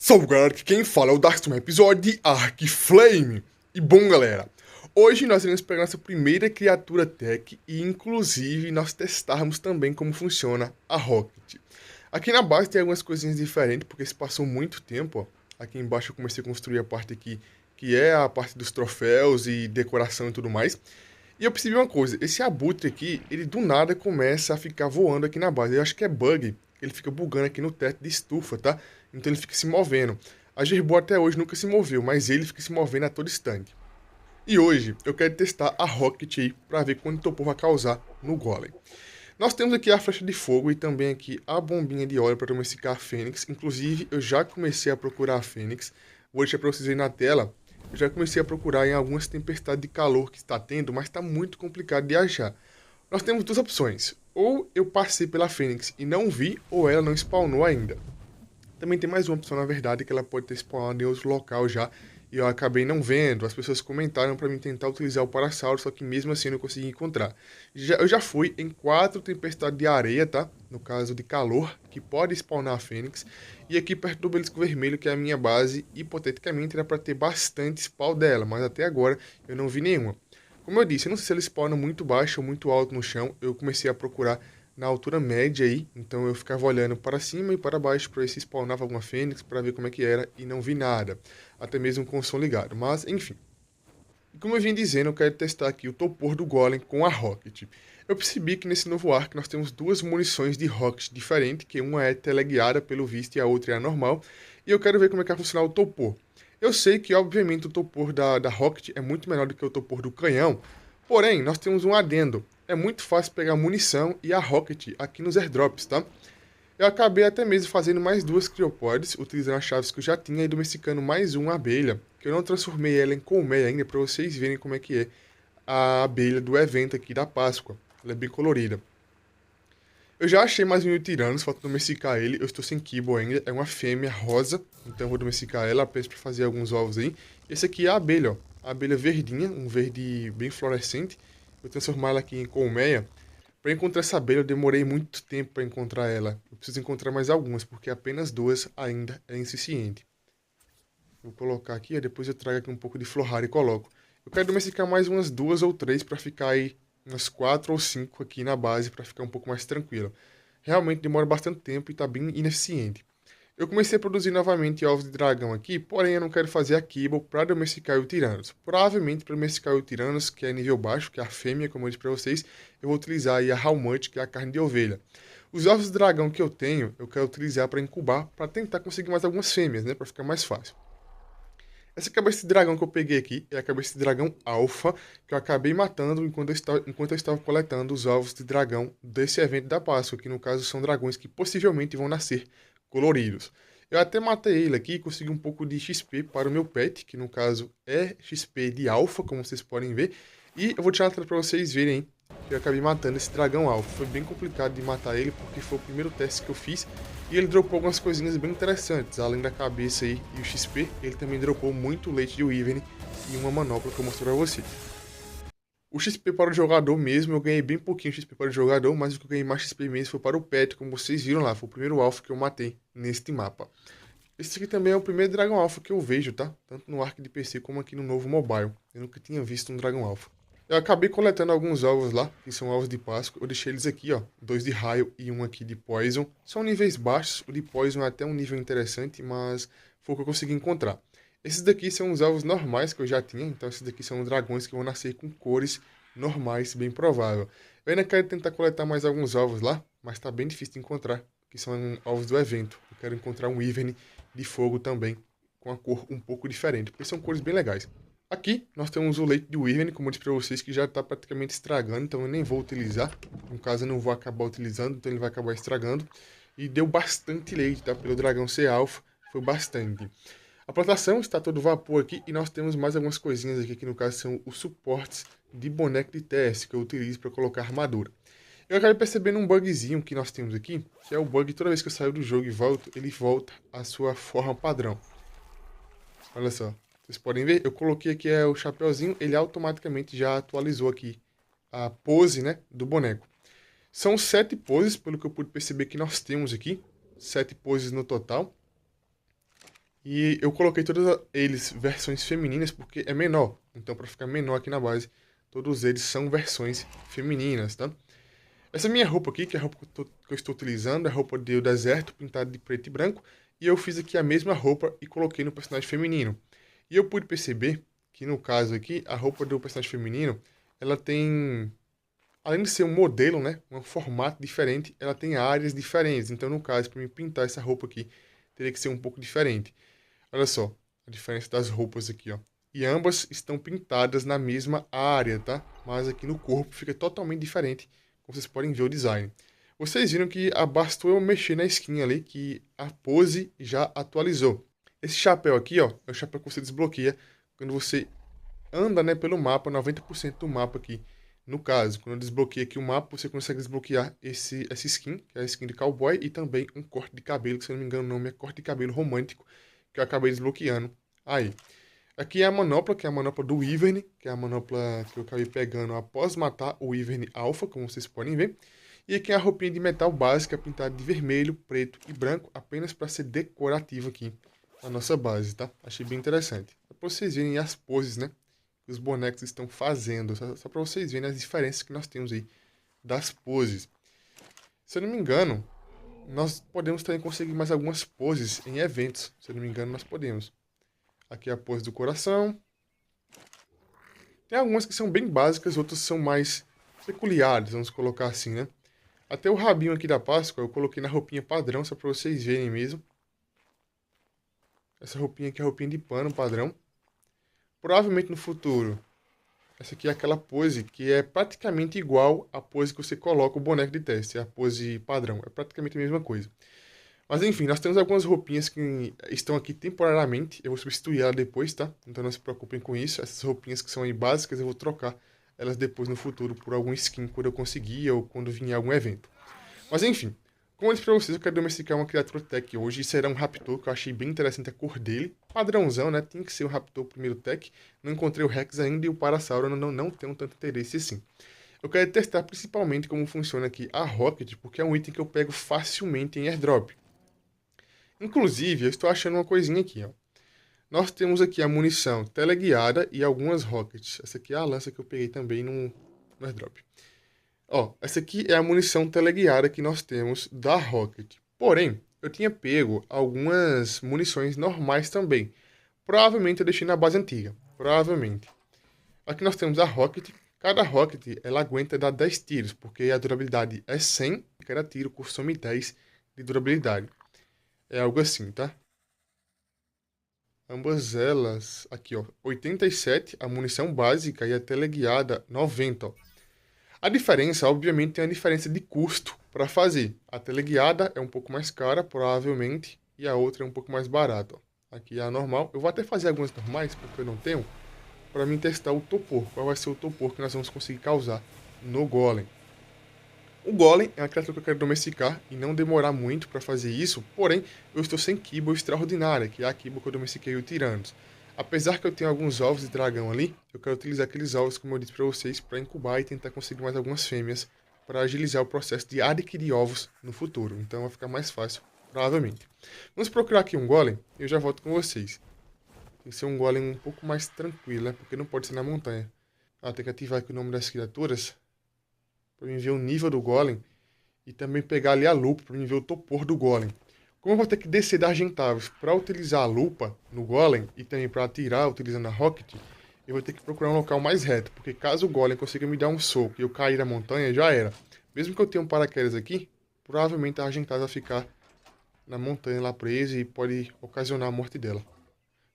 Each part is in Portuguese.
Salve galera, aqui quem fala é o Darkstone, episódio de Arc Flame. E bom galera, hoje nós iremos pegar nossa primeira criatura tech e inclusive nós testarmos também como funciona a Rocket. Aqui na base tem algumas coisinhas diferentes porque se passou muito tempo, ó. Aqui embaixo eu comecei a construir a parte aqui que é a parte dos troféus e decoração e tudo mais. E eu percebi uma coisa, esse abutre aqui, ele do nada começa a ficar voando aqui na base. Eu acho que é bug, ele fica bugando aqui no teto de estufa, tá? Então ele fica se movendo. A Gerbo até hoje nunca se moveu, mas ele fica se movendo a todo instante. E hoje eu quero testar a Rocket aí pra ver quanto topor vai causar no Golem. Nós temos aqui a flecha de fogo e também aqui a bombinha de óleo para domesticar a Fênix. Inclusive eu já comecei a procurar a Fênix. Vou deixar para vocês aí na tela. Eu já comecei a procurar em algumas tempestades de calor que está tendo, mas está muito complicado de achar. Nós temos duas opções. Ou eu passei pela Fênix e não vi, ou ela não spawnou ainda. Também tem mais uma opção, na verdade, que ela pode ter spawnado em outro local já, e eu acabei não vendo. As pessoas comentaram para mim tentar utilizar o Parasauro, só que mesmo assim eu não consegui encontrar. Eu já fui em 4 tempestades de areia, tá? No caso de calor, que pode spawnar a Fênix. E aqui perto do Obelisco Vermelho, que é a minha base, hipoteticamente era para ter bastante spawn dela, mas até agora eu não vi nenhuma. Como eu disse, eu não sei se ela spawna muito baixo ou muito alto no chão, eu comecei a procurar na altura média aí, então eu ficava olhando para cima e para baixo para ver se spawnava alguma fênix, para ver como é que era, e não vi nada, até mesmo com o som ligado, mas enfim. E como eu vim dizendo, eu quero testar aqui o topor do Golem com a Rocket. Eu percebi que nesse novo arco nós temos duas munições de Rocket diferentes, que uma é teleguiada pelo visto e a outra é a normal, e eu quero ver como é que vai funcionar o topor. Eu sei que obviamente o topor da Rocket é muito melhor do que o topor do canhão, porém nós temos um adendo. É muito fácil pegar munição e a Rocket aqui nos airdrops, tá? Eu acabei até mesmo fazendo mais duas criopods, utilizando as chaves que eu já tinha e domesticando mais uma abelha, que eu não transformei ela em colmeia ainda, para vocês verem como é que é a abelha do evento aqui da Páscoa. Ela é bem colorida. Eu já achei mais um Tiranos, falta domesticar ele, eu estou sem Kibble ainda, é uma fêmea rosa, então eu vou domesticar ela apenas para fazer alguns ovos aí. Esse aqui é a abelha, ó, a abelha verdinha, um verde bem fluorescente. Vou transformar ela aqui em colmeia. Para encontrar essa abelha, eu demorei muito tempo para encontrar ela. Eu preciso encontrar mais algumas, porque apenas duas ainda é insuficiente. Vou colocar aqui, depois eu trago aqui um pouco de flor rara e coloco. Eu quero domesticar mais umas duas ou três para ficar aí umas 4 ou 5 aqui na base para ficar um pouco mais tranquilo. Realmente demora bastante tempo e está bem ineficiente. Eu comecei a produzir novamente ovos de dragão aqui, porém eu não quero fazer a Kibble para domesticar o Tiranos. Provavelmente para domesticar o Tiranos, que é nível baixo, que é a fêmea, como eu disse para vocês, eu vou utilizar aí a Halmut, que é a carne de ovelha. Os ovos de dragão que eu tenho, eu quero utilizar para incubar, para tentar conseguir mais algumas fêmeas, né, para ficar mais fácil. Essa cabeça de dragão que eu peguei aqui é a cabeça de dragão alfa, que eu acabei matando enquanto eu estava coletando os ovos de dragão desse evento da Páscoa, que no caso são dragões que possivelmente vão nascer coloridos. Eu até matei ele aqui e consegui um pouco de XP para o meu pet, que no caso é XP de alfa, como vocês podem ver. E eu vou tirar a tela para vocês verem, hein, que eu acabei matando esse dragão alfa. Foi bem complicado de matar ele, porque foi o primeiro teste que eu fiz. E ele dropou algumas coisinhas bem interessantes, além da cabeça aí e o XP, ele também dropou muito leite de Wyvern e uma manopla que eu mostrei pra vocês. O XP para o jogador mesmo, eu ganhei bem pouquinho XP para o jogador, mas o que eu ganhei mais XP mesmo foi para o pet, como vocês viram lá, foi o primeiro alpha que eu matei neste mapa. Esse aqui também é o primeiro Dragon Alpha que eu vejo, tá? Tanto no Arc de PC como aqui no novo mobile. Eu nunca tinha visto um Dragon Alpha. Eu acabei coletando alguns ovos lá, que são ovos de Páscoa. Eu deixei eles aqui, ó. 2 de raio e um aqui de Poison. São níveis baixos. O de Poison é até um nível interessante, mas foi o que eu consegui encontrar. Esses daqui são os ovos normais que eu já tinha. Então esses daqui são dragões que vão nascer com cores normais, bem provável. Eu ainda quero tentar coletar mais alguns ovos lá, mas tá bem difícil de encontrar, que são ovos do evento. Eu quero encontrar um Wyvern de fogo também, com a cor um pouco diferente, porque são cores bem legais. Aqui nós temos o leite de Wyvern, como eu disse para vocês, que já está praticamente estragando, então eu nem vou utilizar. No caso eu não vou acabar utilizando, então ele vai acabar estragando. E deu bastante leite, tá? Pelo dragão ser alfa, foi bastante. A plantação está todo vapor aqui e nós temos mais algumas coisinhas aqui, que no caso são os suportes de boneco de teste, que eu utilizo para colocar armadura. Eu acabei percebendo um bugzinho que nós temos aqui, que é o bug, toda vez que eu saio do jogo e volto, ele volta à sua forma padrão. Olha só, vocês podem ver, eu coloquei aqui o chapeuzinho, ele automaticamente já atualizou aqui a pose, né, do boneco. São 7 poses, pelo que eu pude perceber que nós temos aqui, 7 poses no total. E eu coloquei todos eles versões femininas porque é menor. Então, para ficar menor aqui na base, todos eles são versões femininas, tá? Essa minha roupa aqui, que é a roupa que eu estou utilizando, é a roupa do deserto, pintada de preto e branco. E eu fiz aqui a mesma roupa e coloquei no personagem feminino. E eu pude perceber que, no caso aqui, a roupa do personagem feminino, ela tem, além de ser um modelo, né, um formato diferente, ela tem áreas diferentes. Então, no caso, para mim pintar essa roupa aqui, teria que ser um pouco diferente. Olha só, a diferença das roupas aqui, ó. E ambas estão pintadas na mesma área, tá? Mas aqui no corpo fica totalmente diferente, como vocês podem ver o design. Vocês viram que bastou eu mexer na skin ali, que a pose já atualizou. Esse chapéu aqui, ó, é o chapéu que você desbloqueia quando você anda, né, pelo mapa, 90% do mapa aqui. No caso, quando eu desbloqueio aqui o mapa, você consegue desbloquear essa skin, que é a skin de cowboy, e também um corte de cabelo, que se eu não me engano o nome é corte de cabelo romântico, que eu acabei desbloqueando aí. Aqui é a manopla, que é a manopla do Wyvern, que é a manopla que eu acabei pegando após matar o Wyvern Alpha, como vocês podem ver. E aqui é a roupinha de metal básica, pintada de vermelho, preto e branco, apenas para ser decorativa aqui na nossa base, tá? Achei bem interessante. É para vocês verem as poses, né, que os bonecos estão fazendo, só para vocês verem as diferenças que nós temos aí das poses. Se eu não me engano, nós podemos também conseguir mais algumas poses em eventos. Se eu não me engano, nós podemos. Aqui é a pose do coração. Tem algumas que são bem básicas, outras são mais peculiares, vamos colocar assim, né? Até o rabinho aqui da Páscoa eu coloquei na roupinha padrão, só para vocês verem mesmo. Essa roupinha aqui é a roupinha de pano padrão. Provavelmente no futuro, essa aqui é aquela pose que é praticamente igual à pose que você coloca o boneco de teste, é a pose padrão, é praticamente a mesma coisa. Mas enfim, nós temos algumas roupinhas que estão aqui temporariamente. Eu vou substituir ela depois, tá? Então não se preocupem com isso. Essas roupinhas que são aí básicas, eu vou trocar elas depois no futuro por algum skin quando eu conseguir ou quando vier algum evento. Mas enfim, como eu disse pra vocês, eu quero domesticar uma criatura tech hoje. E será um Raptor, que eu achei bem interessante a cor dele. Padrãozão, né? Tem que ser o Raptor primeiro tech. Não encontrei o Rex ainda e o Parasauro não tenho tanto interesse assim. Eu quero testar principalmente como funciona aqui a Rocket, porque é um item que eu pego facilmente em airdrop. Inclusive, eu estou achando uma coisinha aqui, ó. Nós temos aqui a munição teleguiada e algumas rockets. Essa aqui é a lança que eu peguei também no airdrop. Ó, essa aqui é a munição teleguiada que nós temos da Rocket. Porém, eu tinha pego algumas munições normais também. Provavelmente eu deixei na base antiga. Provavelmente. Aqui nós temos a Rocket. Cada Rocket, ela aguenta dar 10 tiros, porque a durabilidade é 100. Cada tiro consome 10 de durabilidade. É algo assim, tá? Ambas elas, aqui ó, 87, a munição básica e a teleguiada 90, ó. A diferença, obviamente, tem a diferença de custo para fazer. A teleguiada é um pouco mais cara, provavelmente, e a outra é um pouco mais barata, ó. Aqui é a normal. Eu vou até fazer algumas normais, porque eu não tenho, para mim testar o topor. Qual vai ser o topor que nós vamos conseguir causar no Golem. O Golem é uma criatura que eu quero domesticar e não demorar muito para fazer isso, porém eu estou sem Kibble extraordinária, que é a Kibble que eu domestiquei o Tiranos. Apesar que eu tenho alguns ovos de dragão ali, eu quero utilizar aqueles ovos, como eu disse para vocês, para incubar e tentar conseguir mais algumas fêmeas para agilizar o processo de adquirir ovos no futuro. Então vai ficar mais fácil, provavelmente. Vamos procurar aqui um Golem e eu já volto com vocês. Tem que ser um Golem um pouco mais tranquilo, né? Porque não pode ser na montanha. Ah, tem que ativar aqui o nome das criaturas para mim ver o nível do Golem e também pegar ali a lupa para mim ver o topor do Golem. Como eu vou ter que descer da Argentavis para utilizar a lupa no Golem e também para atirar utilizando a Rocket, eu vou ter que procurar um local mais reto, porque caso o Golem consiga me dar um soco e eu cair na montanha, já era. Mesmo que eu tenha um paraquedas aqui, provavelmente a Argentavis vai ficar na montanha lá presa e pode ocasionar a morte dela.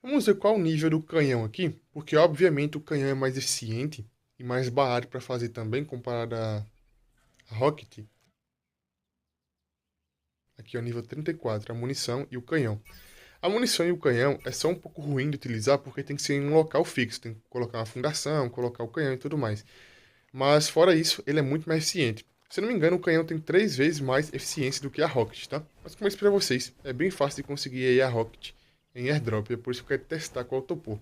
Vamos ver qual o nível do canhão aqui, porque obviamente o canhão é mais eficiente e mais barato para fazer também comparado a Rocket. Aqui é o nível 34, a munição e o canhão. A munição e o canhão é só um pouco ruim de utilizar porque tem que ser em um local fixo. Tem que colocar uma fundação, colocar o canhão e tudo mais. Mas fora isso, ele é muito mais eficiente. Se eu não me engano, o canhão tem 3 vezes mais eficiência do que a Rocket, tá? Mas como eu disse pra vocês, é bem fácil de conseguir aí a Rocket em airdrop. É por isso que eu quero testar qual é o topor.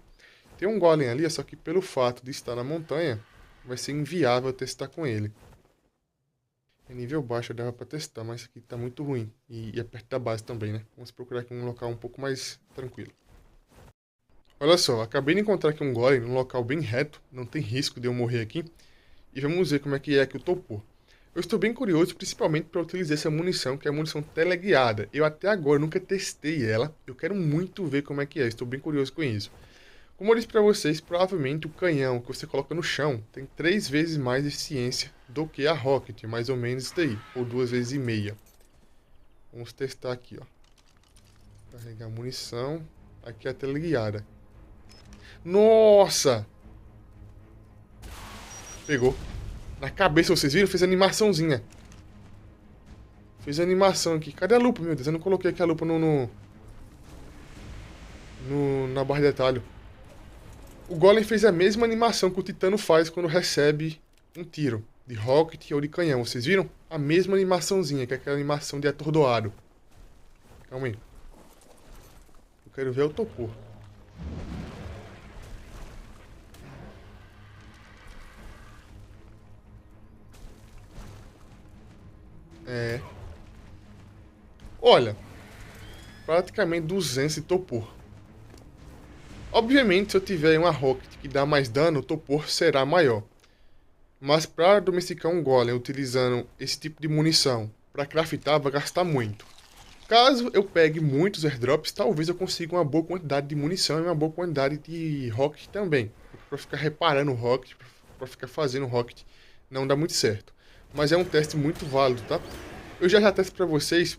Tem um golem ali, só que pelo fato de estar na montanha, vai ser inviável testar com ele. Em nível baixo dava pra testar, mas aqui tá muito ruim. E é perto da base também, né? Vamos procurar aqui um local um pouco mais tranquilo. Olha só, acabei de encontrar aqui um golem num local bem reto, não tem risco de eu morrer aqui. E vamos ver como é que o topor. Eu estou bem curioso, principalmente para utilizar essa munição, que é a munição teleguiada. Eu até agora nunca testei ela, eu quero muito ver como é que é, estou bem curioso com isso. Como eu disse para vocês, provavelmente o canhão que você coloca no chão tem 3 vezes mais eficiência do que a rocket, mais ou menos isso daí, ou 2 vezes e meia. Vamos testar aqui, ó. Carregar munição, aqui é a teleguiada. Nossa! Pegou. Na cabeça, vocês viram? Fez animaçãozinha. Fez animação aqui. Cadê a lupa, meu Deus? Eu não coloquei aqui a lupa na barra de detalhe. O Golem fez a mesma animação que o Titano faz quando recebe um tiro. De rocket ou de canhão. Vocês viram? A mesma animaçãozinha, que é aquela animação de atordoado. Calma aí. Eu quero ver o topor. É. Olha. Praticamente 200 de topor. Obviamente, se eu tiver uma rocket que dá mais dano, o topor será maior. Mas para domesticar um golem utilizando esse tipo de munição para craftar, vai gastar muito. Caso eu pegue muitos airdrops, talvez eu consiga uma boa quantidade de munição e uma boa quantidade de rocket também. Para ficar reparando o rocket, para ficar fazendo rocket, não dá muito certo. Mas é um teste muito válido, tá? Eu já testo para vocês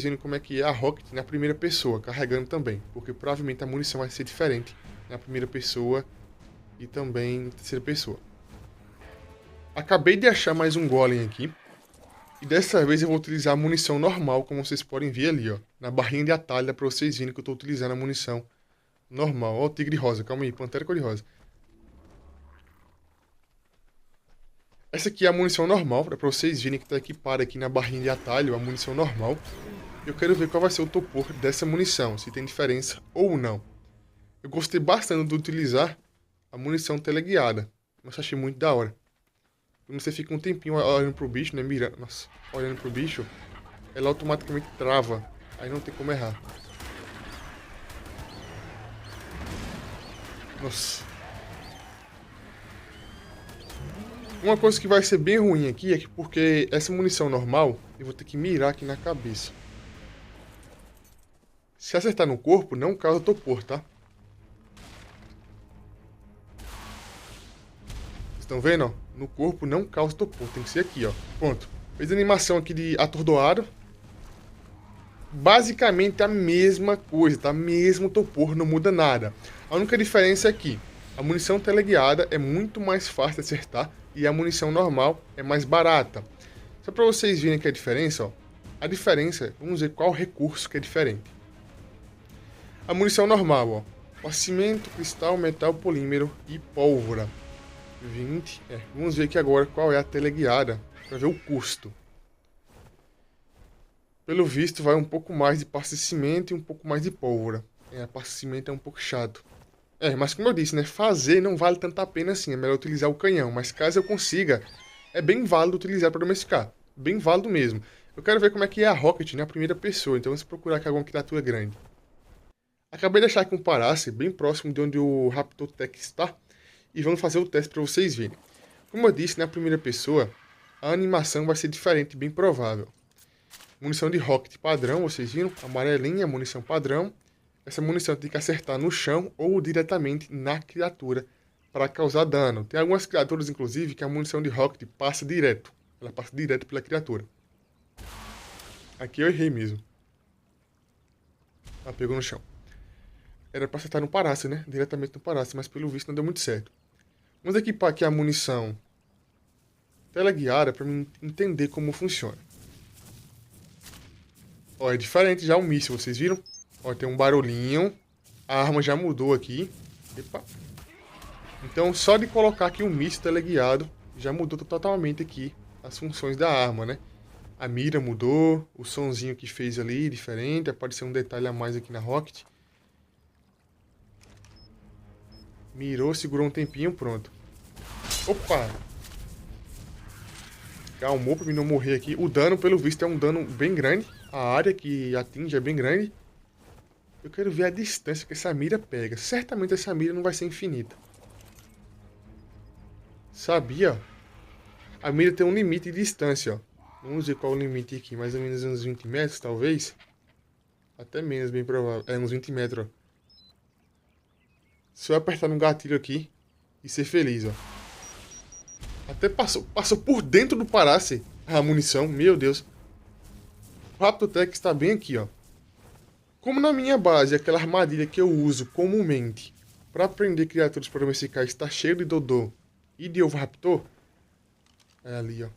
verem como é que é a rocket na primeira pessoa, carregando também. Porque provavelmente a munição vai ser diferente na primeira pessoa e também na terceira pessoa. Acabei de achar mais um golem aqui. E dessa vez eu vou utilizar a munição normal, como vocês podem ver ali, ó. Na barrinha de atalho, dá pra vocês verem que eu tô utilizando a munição normal. Ó o tigre rosa, calma aí, pantera cor-de-rosa. Essa aqui é a munição normal, dá pra vocês verem que tá equipada aqui na barrinha de atalho, a munição normal. Eu quero ver qual vai ser o topor dessa munição, se tem diferença ou não. Eu gostei bastante de utilizar a munição teleguiada. Nossa, achei muito da hora. Quando você fica um tempinho olhando pro bicho, né, mirando, nossa, olhando pro bicho, ela automaticamente trava. Aí não tem como errar. Nossa. Uma coisa que vai ser bem ruim aqui é que porque essa munição normal, eu vou ter que mirar aqui na cabeça. Se acertar no corpo, não causa topor, tá? Vocês estão vendo, ó? No corpo não causa topor, tem que ser aqui, ó. Pronto. Fez a animação aqui de atordoado. Basicamente a mesma coisa, tá? Mesmo topor, não muda nada. A única diferença é que a munição teleguiada é muito mais fácil de acertar e a munição normal é mais barata. Só para vocês verem que a diferença, ó. A diferença, vamos ver qual recurso que é diferente. A munição normal, ó. Cimento, cristal, metal, polímero e pólvora. 20. Vamos ver aqui agora qual é a teleguiada, para ver o custo. Pelo visto vai um pouco mais de pasta de cimento e um pouco mais de pólvora. A pasta de cimento é um pouco chato. Mas como eu disse, né, fazer não vale tanto a pena assim, é melhor utilizar o canhão. Mas caso eu consiga, é bem válido utilizar para domesticar. Bem válido mesmo. Eu quero ver como é que é a rocket na primeira pessoa, então vamos procurar aqui alguma criatura grande. Acabei de achar aqui um Parace, bem próximo de onde o Raptotech está. E vamos fazer o teste para vocês verem. Como eu disse, na primeira pessoa, a animação vai ser diferente, bem provável. Munição de rocket padrão, vocês viram? Amarelinha, munição padrão. Essa munição tem que acertar no chão ou diretamente na criatura para causar dano. Tem algumas criaturas, inclusive, que a munição de rocket passa direto. Ela passa direto pela criatura. Aqui eu errei mesmo. Ela pegou no chão. Era para acertar no Parace, né? Diretamente no Parace, mas pelo visto não deu muito certo. Vamos equipar aqui a munição teleguiada para mim entender como funciona. Ó, é diferente já o míssil, vocês viram? Ó, tem um barulhinho. A arma já mudou aqui. Epa. Então, só de colocar aqui um míssil teleguiado, já mudou totalmente aqui as funções da arma, né? A mira mudou, o sonzinho que fez ali, diferente. Apareceu um detalhe a mais aqui na rocket. Mirou, segurou um tempinho, pronto. Opa! Calmou pra mim não morrer aqui. O dano, pelo visto, é um dano bem grande. A área que atinge é bem grande. Eu quero ver a distância que essa mira pega. Certamente essa mira não vai ser infinita. Sabia? A mira tem um limite de distância, ó. Vamos ver qual é o limite aqui. Mais ou menos uns 20 metros, talvez. Até menos, bem provável. É, uns 20 metros, ó. Se eu apertar no gatilho aqui e ser feliz, ó. Até passou por dentro do Parace a munição. Meu Deus. O Raptotech está bem aqui, ó. Como na minha base, aquela armadilha que eu uso comumente para prender criaturas para domesticar está cheio de Dodô e de Oviraptor, é ali, ó.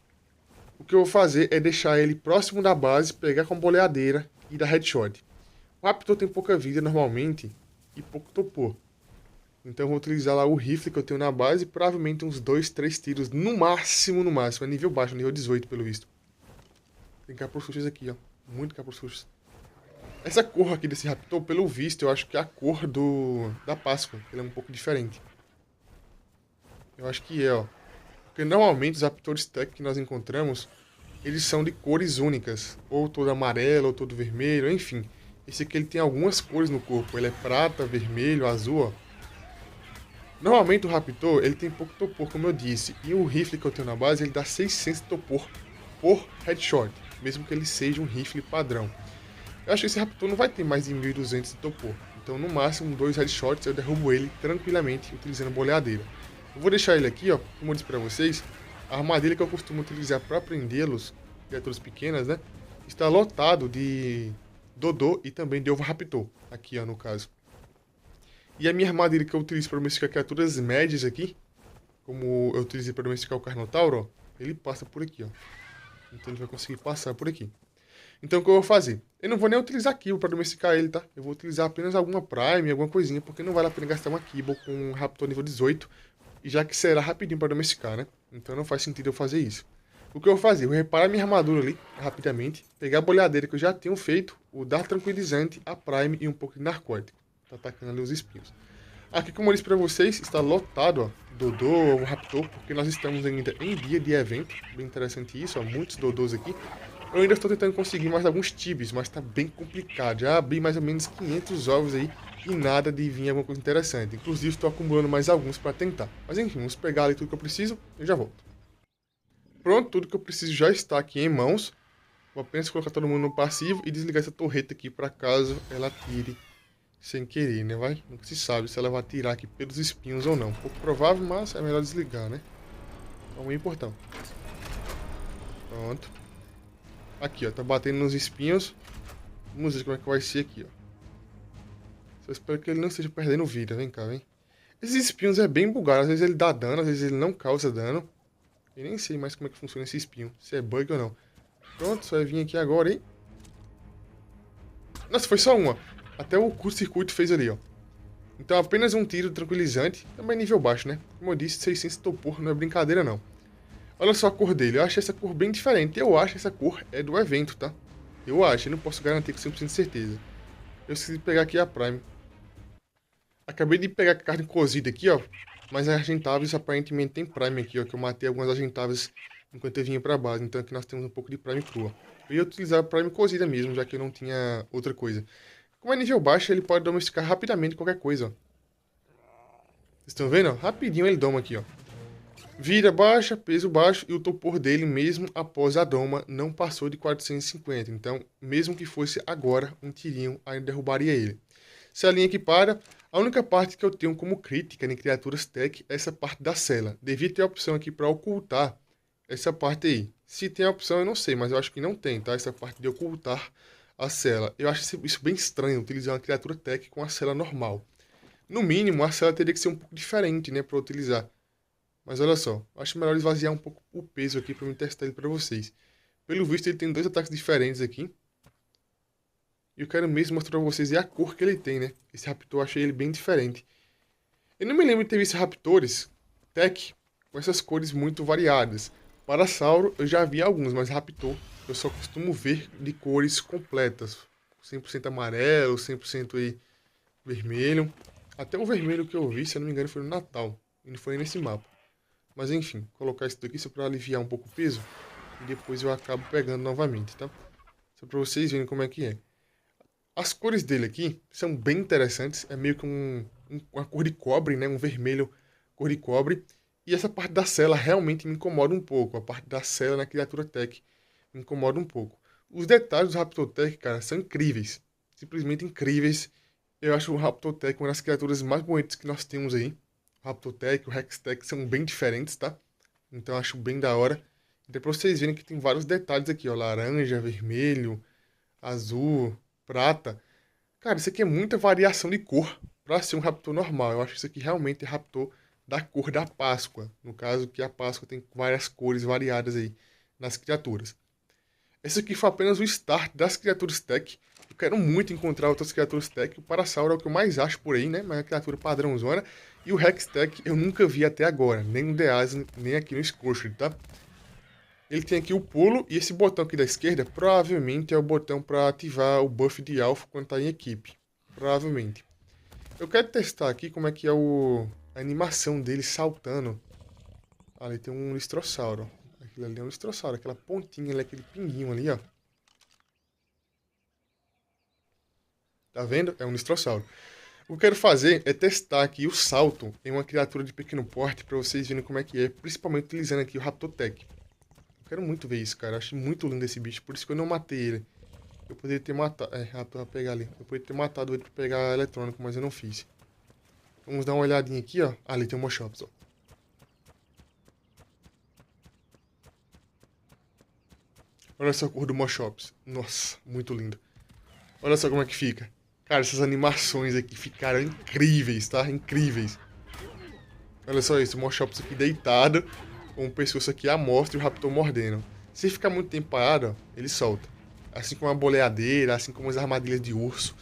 O que eu vou fazer é deixar ele próximo da base, pegar com a boleadeira e dar headshot. O Raptor tem pouca vida normalmente e pouco topor. Então eu vou utilizar lá o rifle que eu tenho na base, provavelmente uns 2, 3 tiros no máximo, no máximo. É nível baixo, nível 18 pelo visto. Tem capuçuchas aqui, ó. Muito capuçuchas. Essa cor aqui desse Raptor, pelo visto, eu acho que é a cor da Páscoa. Ele é um pouco diferente. Eu acho que é, ó. Porque normalmente os Raptors Tech que nós encontramos, eles são de cores únicas. Ou todo amarelo, ou todo vermelho, enfim. Esse aqui ele tem algumas cores no corpo. Ele é prata, vermelho, azul, ó. Normalmente o Raptor, ele tem pouco topor, como eu disse. E o rifle que eu tenho na base, ele dá 600 topor por headshot. Mesmo que ele seja um rifle padrão. Eu acho que esse Raptor não vai ter mais de 1200 de topor. Então, no máximo, 2 headshots eu derrubo ele tranquilamente utilizando boleadeira. Eu vou deixar ele aqui, ó, como eu disse pra vocês. A armadilha que eu costumo utilizar para prendê-los, criaturas pequenas, né? Está lotado de Dodô e também de Oviraptor. Aqui, ó, no caso. E a minha armadilha que eu utilizo para domesticar criaturas médias aqui, como eu utilizei para domesticar o Carnotauro, ó, ele passa por aqui, ó. Então ele vai conseguir passar por aqui. Então o que eu vou fazer? Eu não vou nem utilizar Kibble para domesticar ele, tá? Eu vou utilizar apenas alguma Prime, alguma coisinha, porque não vale a pena gastar uma Kibble com um Raptor nível 18, e já que será rapidinho para domesticar, né? Então não faz sentido eu fazer isso. O que eu vou fazer? Eu vou reparar minha armadura ali, rapidamente, pegar a boleadeira que eu já tenho feito, o Dar Tranquilizante, a Prime e um pouco de narcótico. Tá atacando ali os espinhos. Aqui, como eu disse pra vocês, está lotado, ó, Dodô, o Raptor, porque nós estamos ainda em dia de evento. Bem interessante isso, ó, muitos Dodôs aqui. Eu ainda estou tentando conseguir mais alguns Tibis, mas tá bem complicado. Já abri mais ou menos 500 ovos aí e nada de vir alguma coisa interessante. Inclusive, estou acumulando mais alguns para tentar. Mas enfim, vamos pegar ali tudo que eu preciso e já volto. Pronto, tudo que eu preciso já está aqui em mãos. Vou apenas colocar todo mundo no passivo e desligar essa torreta aqui para caso ela tire sem querer, né? Nunca se sabe se ela vai atirar aqui pelos espinhos ou não. Pouco provável, mas é melhor desligar, né? Então é importante. Pronto. Aqui, ó. Tá batendo nos espinhos. Vamos ver como é que vai ser aqui, ó. Só espero que ele não esteja perdendo vida. Vem cá, vem. Esses espinhos é bem bugado. Às vezes ele dá dano, às vezes ele não causa dano. Eu nem sei mais como é que funciona esse espinho. Se é bug ou não. Pronto, só vai vir aqui agora, hein? Nossa, foi só uma. Até o curto-circuito fez ali, ó. Então apenas um tiro tranquilizante. Também nível baixo, né? Como eu disse, 600 topor não é brincadeira, não. Olha só a cor dele. Eu acho essa cor bem diferente. Eu acho que essa cor é do evento, tá? Eu acho. Eu não posso garantir com 100% de certeza. Eu esqueci de pegar aqui a Prime. Acabei de pegar a carne cozida aqui, ó. Mas as argentáveis aparentemente tem Prime aqui, ó. Que eu matei algumas argentáveis enquanto eu vinha pra base. Então aqui nós temos um pouco de Prime crua. Eu ia utilizar a Prime cozida mesmo, já que eu não tinha outra coisa. Como é nível baixo, ele pode domesticar rapidamente qualquer coisa, ó. Vocês estão vendo? Ó? Rapidinho ele doma aqui, ó. Vida baixa, peso baixo e o topor dele, mesmo após a doma, não passou de 450. Então, mesmo que fosse agora, um tirinho ainda derrubaria ele. Se a linha aqui para, a única parte que eu tenho como crítica em criaturas tech é essa parte da cela. Devia ter a opção aqui para ocultar essa parte aí. Se tem a opção, eu não sei, mas eu acho que não tem, tá? Essa parte de ocultar a cela. Eu acho isso bem estranho, utilizar uma criatura tech com a cela normal. No mínimo, a cela teria que ser um pouco diferente, né, para utilizar. Mas olha só, acho melhor esvaziar um pouco o peso aqui para eu testar ele para vocês. Pelo visto, ele tem dois ataques diferentes aqui. E eu quero mesmo mostrar para vocês a cor que ele tem, né? Esse Raptor, eu achei ele bem diferente. Eu não me lembro de ter visto Raptors Tech com essas cores muito variadas. Parasauro, eu já vi alguns, mas Raptor eu só costumo ver de cores completas. 100% amarelo, 100% aí vermelho. Até o vermelho que eu vi, se eu não me engano, foi no Natal. E não foi nesse mapa. Mas enfim, colocar isso daqui só para aliviar um pouco o peso. E depois eu acabo pegando novamente, tá? Só para vocês verem como é que é. As cores dele aqui são bem interessantes. É meio que uma cor de cobre, né? Um vermelho cor de cobre. E essa parte da cela realmente me incomoda um pouco. A parte da cela na criatura tech me incomoda um pouco. Os detalhes do Raptor Tech, cara, são incríveis. Simplesmente incríveis. Eu acho o Raptor Tech uma das criaturas mais bonitas que nós temos aí. O Raptor Tech, o Hextech são bem diferentes, tá? Então eu acho bem da hora. E depois vocês verem que tem vários detalhes aqui, ó. Laranja, vermelho, azul, prata. Cara, isso aqui é muita variação de cor para ser um Raptor normal. Eu acho que isso aqui realmente é Raptor da cor da Páscoa. No caso, que a Páscoa tem várias cores variadas aí nas criaturas. Esse aqui foi apenas o start das criaturas tech. Eu quero muito encontrar outras criaturas tech. O Parasauro é o que eu mais acho por aí, né? Mas é a criatura padrãozona. E o Hextech eu nunca vi até agora. Nem no Deazen, nem aqui no Scorched, tá? Ele tem aqui o pulo. E esse botão aqui da esquerda provavelmente é o botão para ativar o buff de Alpha quando tá em equipe. Provavelmente. Eu quero testar aqui como é que é a animação dele saltando. Ali tem um Listrossauro. Aquilo ali é um Listrossauro. Aquela pontinha ali, aquele pinguinho ali, ó. Tá vendo? É um Listrossauro. O que eu quero fazer é testar aqui o salto em uma criatura de pequeno porte para vocês verem como é que é, principalmente utilizando aqui o Raptotech. Eu quero muito ver isso, cara. Eu acho muito lindo esse bicho, por isso que eu não matei ele. Eu poderia ter matado... É, Raptor vai pegar ali. Eu poderia ter matado ele para pegar eletrônico, mas eu não fiz. Vamos dar uma olhadinha aqui, ó. Ali tem o Moschops, ó. Olha só a cor do Moschops. Nossa, muito lindo. Olha só como é que fica. Cara, essas animações aqui ficaram incríveis, tá? Incríveis. Olha só isso, o Moschops aqui deitado, com o pescoço aqui à mostra e o Raptor mordendo. Se ficar muito tempo parado, ó, ele solta. Assim como a boleadeira, assim como as armadilhas de urso.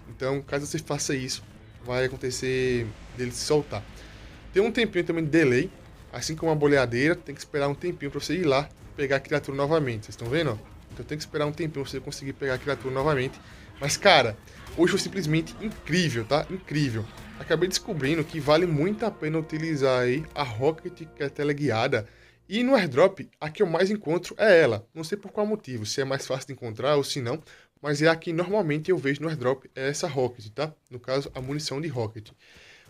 Então, caso você faça isso, vai acontecer dele se soltar. Tem um tempinho também de delay, assim como a boleadeira, tem que esperar um tempinho para você ir lá pegar a criatura novamente. Vocês estão vendo, ó? Então tem que esperar um tempinho pra você conseguir pegar a criatura novamente. Mas, cara, hoje foi simplesmente incrível, tá? Incrível. Acabei descobrindo que vale muito a pena utilizar aí a Rocket, que é teleguiada. E no airdrop, a que eu mais encontro é ela. Não sei por qual motivo, se é mais fácil de encontrar ou se não. Mas é a que normalmente eu vejo no airdrop, é essa Rocket, tá? No caso, a munição de Rocket.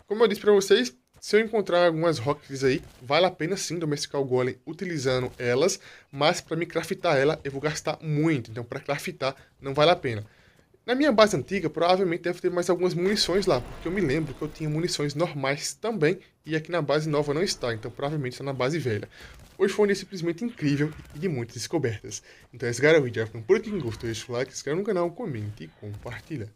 Como eu disse pra vocês, se eu encontrar algumas rockets aí, vale a pena sim domesticar o golem utilizando elas, mas para me craftar ela eu vou gastar muito, então para craftar não vale a pena. Na minha base antiga, provavelmente deve ter mais algumas munições lá, porque eu me lembro que eu tinha munições normais também, e aqui na base nova não está, então provavelmente está na base velha. Hoje foi um dia simplesmente incrível e de muitas descobertas. Então esse cara é o vídeo, já ficando por aqui, quem gostou, deixa o like, se inscreve no canal, comente e compartilha.